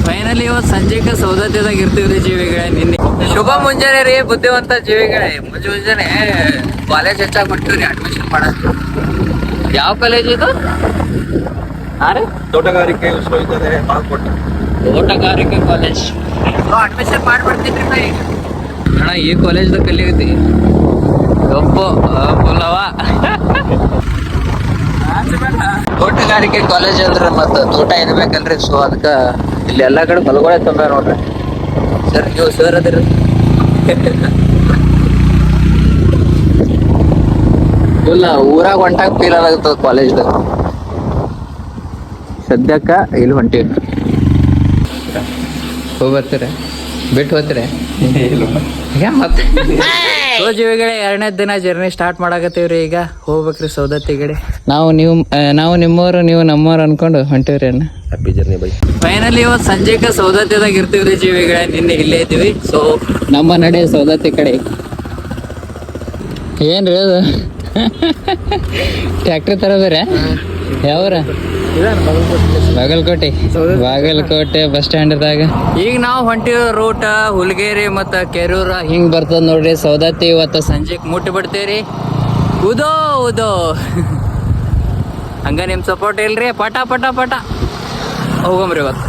Finally ಇವತ್ತು ಸಂಜೆಗೆ ಸೌದತ್ತಿದಾಗ ಇರ್ತೀವ್ರಿ ಜೀವಿಗಳೇ. ನಿನ್ನೆ ಶುಭ ಮುಂಜಾನೆ ರೀ ಬುದ್ಧಿವಂತ ಜೀವಿಗಳೇ. ಮುಂಜಾನೆ ಕಾಲೇಜ್ ಹೆಚ್ಚಾಗಿ ಬಿಟ್ಟಿವ್ರಿ ಅಡ್ಮಿಷನ್ ಮಾಡಕ್ಕೆ. ಯಾವ ಕಾಲೇಜ್ ಇದು? ತೋಟಗಾರಿಕೆ ವಿಶ್ವವಿದ್ಯಾಲಯ ಬಾಗಲಕೋಟೆ. ತೋಟಗಾರಿಕೆ ಕಾಲೇಜ್ ಅಡ್ಮಿಷನ್ ಮಾಡ್ಬಿಡ್ತೀನಿ ರೀ ಈಗ. ಅಣ್ಣ ಈ ಕಾಲೇಜ್ದಾಗ ಕಲಿಯತಿ ಒಬ್ಬ ಪುಲವ ತೋಟಗಾರಿಕೆ ಕಾಲೇಜ್ ಅಂದ್ರೆ ಮತ್ತೆ ತೋಟ ಇರ್ಬೇಕಲ್ರಿ. ಸೊ ಅದಕ್ಕೆ ಇಲ್ಲಿ ಎಲ್ಲಾ ಕಡೆ ಹೊಲಗಳೇ ತುಂಬ ನೋಡ್ರಿ. ಸರ್ ನೀವು ಸರ್ ಅದಿರಿ ಇಲ್ಲ ಊರಾಗ ಹೊಂಟಾಗ ಫೀಲ್ ಆಗತ್ತದ ಕಾಲೇಜ್ದಾಗ. ಸದ್ಯಕ್ಕ ಇಲ್ಲಿ ಹೊಂಟಿವಿ. ಹೋಗಿ ಬರ್ತೀರ ಬಿಟ್ಟು ಹೋಗ್ತೀರ ಮತ್ತೆ ಜೀವಿಗಳೇ. 2ನೇ ದಿನ ಜರ್ನಿ ಸ್ಟಾರ್ಟ್ ಮಾಡಾಕತ್ತೀವ್ರಿ. ಈಗ ಹೋಗ್ಬೇಕ್ರಿ ಸೌದತ್ತಿಗಡೆ. ನಾವು ನಿಮ್ಮವ್ರು ನೀವು ನಮ್ಮವ್ರು ಅನ್ಕೊಂಡು ಹೊಂಟಿವ್ರಿ ಅಣ್ಣ. Happy journey by. ಫೈನಲಿ ಇವತ್ತು ಸಂಜೆಗೆ ಸೌದತ್ತಿದಾಗ ಇರ್ತೀವ್ರಿ ಜೀವಿಗಳೇ. ನಿನ್ನೆ ಇಲ್ಲೇ ಇದ್ದೀವಿ. ಸೊ ನಮ್ಮ ನಡೆ ಸೌದತ್ತಿ ಕಡೆ. ಏನ್ರಿ ಅದು ಟ್ಯಾಕ್ಟ್ರಿ ತರ ಬೇರೆ ಯಾವ್ರ? ಬಾಗಲಕೋಟೆ ಬಸ್ ಸ್ಟ್ಯಾಂಡ್ದಾಗ. ಈಗ ನಾವು ಹೊಂಟಿರೋ ರೂಟ್ ಹುಲ್ಗೇರಿ ಮತ್ತ ಕೆರೂರ ಹಿಂಗ್ ಬರ್ತದ ನೋಡ್ರಿ. ಸೌದತ್ತಿ ಇವತ್ತು ಸಂಜೆಗ್ ಮುಟ್ಟಿ ಬಿಡ್ತೇವ್ರಿ. ಉದೋ ಹಂಗ ನಿಮ್ ಸಪೋರ್ಟ್ ಇಲ್ರಿ. ಪಟ ಹೋಗಮ್ರಿ ಇವತ್ತು.